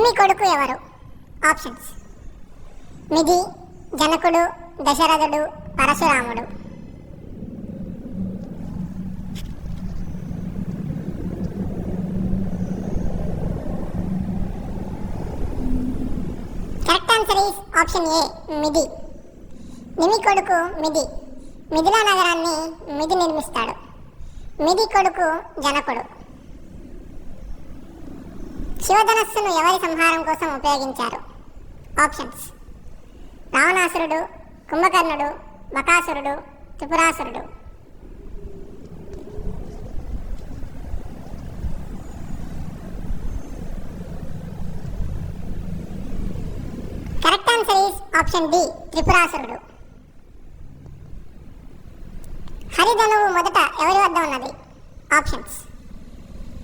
నిమి కొడుకు ఎవరు? ఆప్షన్స్: మిది, జనకుడు, దశరథుడు, పరశురాముడు. Correct answer is option A, Mithi. Nimi కొడుకు మిది. మిథిలా నగరాన్ని మిది నిర్మిస్తాడు. మిది కొడుకు జనకుడు. శివధనస్సును ఎవరి సంహారం కోసం ఉపయోగించారు? ఆప్షన్స్: రావణాసురుడు, కుంభకర్ణుడు, బకాసురుడు, త్రిపురాసురుడు. Correct answer is option D, త్రిపురాసురుడు. హరిధనువు మొదట ఎవరి వద్ద ఉన్నది? ఆప్షన్స్: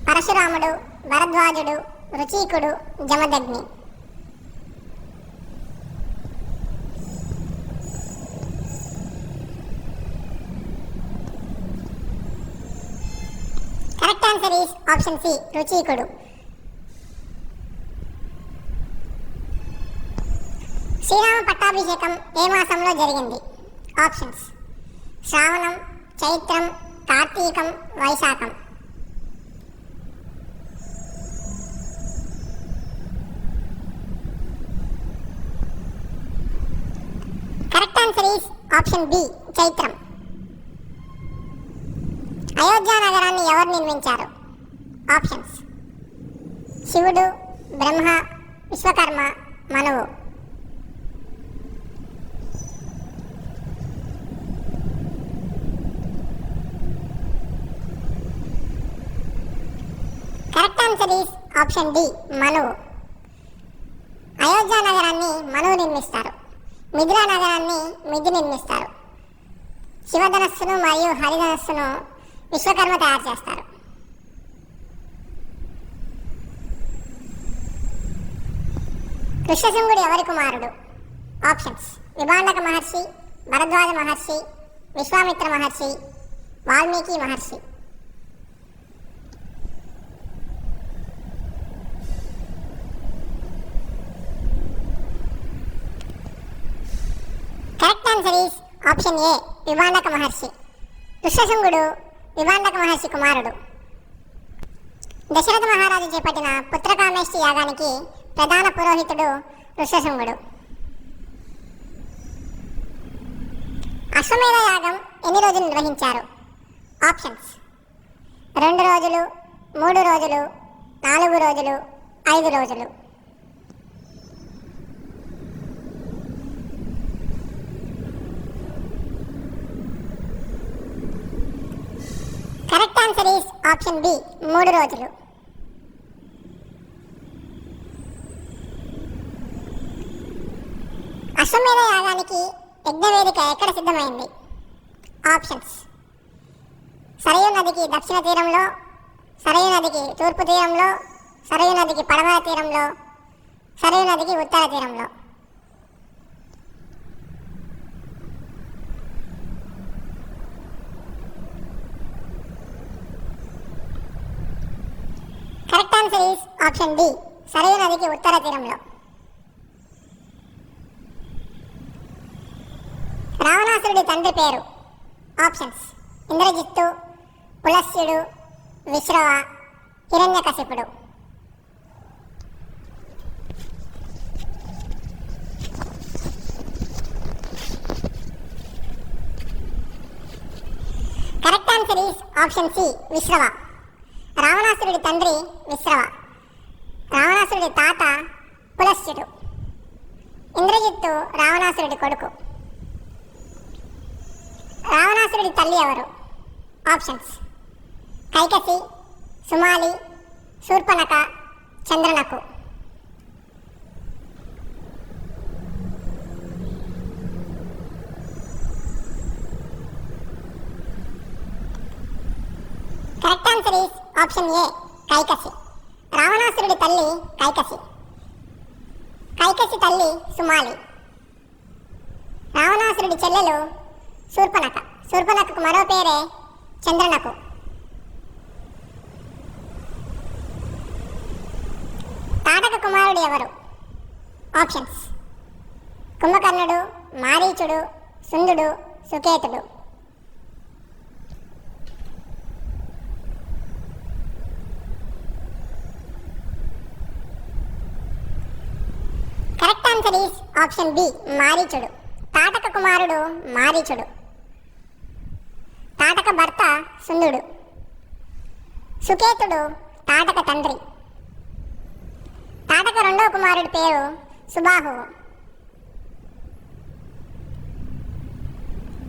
పరశురాముడు, భరద్వాజుడు, రుచీకుడు, జమదగ్ని. Correct answer is option C, రుచీకుడు. శ్రీరామ పట్టాభిషేకం ఏ మాసంలో జరిగింది? ఆప్షన్స్: శ్రావణం, చైత్రం, కార్తీకం, వైశాఖం. Correct answer is option B, చైత్రం. అయోధ్య నగరాన్ని ఎవరు నిర్మించారు? ఆప్షన్స్: శివుడు, బ్రహ్మ, విశ్వకర్మ, మనువు. Correct answer is option D, మనువు. అయోధ్య నగరాన్ని మనువు నిర్మిస్తారు. మిథిలా నగరాన్ని మిది నిర్మిస్తారు. శివధనస్సును మరియు హరిధనస్సును విశ్వకర్మ తయారు చేస్తారు. కృష్ణశృంగుడు ఎవరి కుమారుడు? ఆప్షన్స్: Vibhandaka Maharshi, Bharadwaja Maharshi, Vishwamitra Maharshi, Valmiki Maharshi. Correct answer is option A, Vibhandaka Maharshi. కృష్ణశృంగుడు విభాండక మహర్షి కుమారుడు. దశరథ మహారాజు చేపట్టిన పుత్రకామేష్టి యాగానికి ప్రధాన పురోహితుడు కృష్ణశృంగుడు. అశ్వమేధ యాగం ఎన్ని రోజులు నిర్వహించారు? ఆప్షన్స్: 2 రోజులు, 3 రోజులు, 4 రోజులు, 5 రోజులు. Correct answer is option B, 3 రోజులు. అశ్వమేధ యాగానికి యజ్ఞవేదిక ఎక్కడ సిద్ధమైంది? ఆప్షన్స్: సరయూ నదికి దక్షిణ తీరంలో, సరయూ నదికి తూర్పు తీరంలో, సరయూ నదికి పడమర తీరంలో, సరయూ నదికి ఉత్తర తీరంలో. Correct answer is option D, Sarayu నదికి ఉత్తర తీరంలో. రావణాసురుడి తండ్రి పేరు? ఆప్షన్స్: ఇంద్రజిత్తు, పులస్త్యుడు, విశ్రవ, హిరణ్యకశిపుడు. Correct answer is option C, Vishrava. రావణాసురుడి తండ్రి విశ్రవ. రావణాసురుడి తాత పులస్త్యుడు. ఇంద్రజిత్తు రావణాసురుడి కొడుకు. రావణాసురుడి తల్లి ఎవరు? ఆప్షన్స్: కైకసి, సుమాలి, శూర్పణఖ, చంద్రనకు. Correct answer is option A, Kaikasi. రావణాసురుడి తల్లి కైకసి. కైకసి తల్లి సుమాలి. రావణాసురుడి చెల్లెలు శూర్పణఖ. శూర్పణఖకు మరో పేరే చంద్రనకు. తాటక కుమారుడు ఎవరు? ఆప్షన్స్: కుంభకర్ణుడు, మారీచుడు, శుండుడు, సుకేతుడు. Correct answer is option B, మారీచుడు. తాటక కుమారుడు మారీచుడు. తాటక భర్త శుండుడు. సుకేతుడు తాటక తండ్రి. తాటక రెండవ కుమారుడి పేరు సుబాహువు.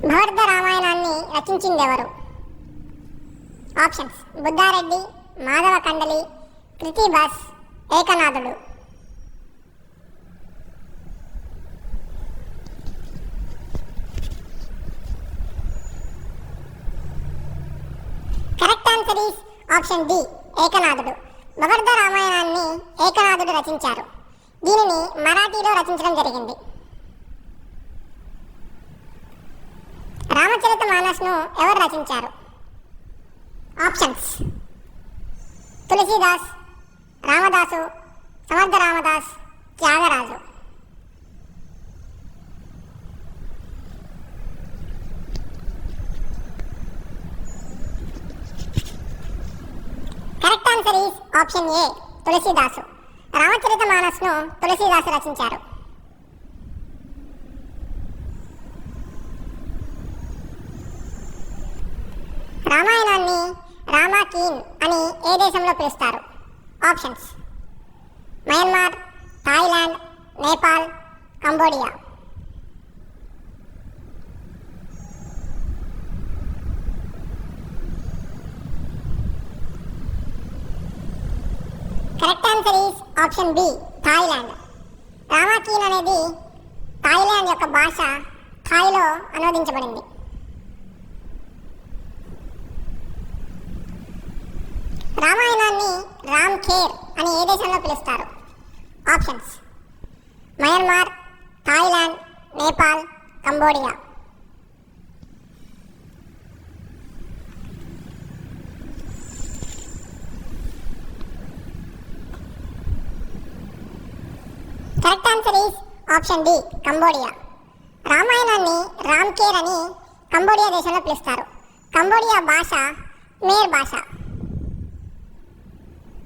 భవర్ధ రామాయణాన్ని రచించిందెవరు? ఆప్షన్స్: బుద్ధారెడ్డి, మాధవ కండలి, కృతిబస్, ఏకనాథుడు. Correct answer is option D, ఏకనాథుడు. భవర్ధ రామాయణాన్ని ఏకనాథుడు రచించారు. దీనిని మరాఠీలో రచించడం జరిగింది. రామచరితమానస్ను ఎవరు రచించారు? Options: Tulsidas, Ramadasu, Samarth Ramdas, Tyagaraju. Correct answer is option A, Tulsidas. రామచరితమానస్ను తులసీదాసు రచించారు. రామాయణాన్ని రామాకీన్ అని ఏ దేశంలో పిలుస్తారు? Options: Myanmar, Thailand, Nepal, Cambodia. Correct answer is option B, Thailand. Ramakien అనేది థాయిలాండ్ యొక్క భాష థాయిలో అనువదించబడింది. రామాయణాన్ని రామ్ ఖేర్ అని ఏ దేశంలో పిలుస్తారు? Options: Myanmar, Thailand, Nepal, Cambodia. Correct answer is option D, Cambodia. రామాయణాన్ని రామ్ ఖేర్ అని కంబోడియా దేశంలో పిలుస్తారు. కంబోడియా భాష మేర్ భాష.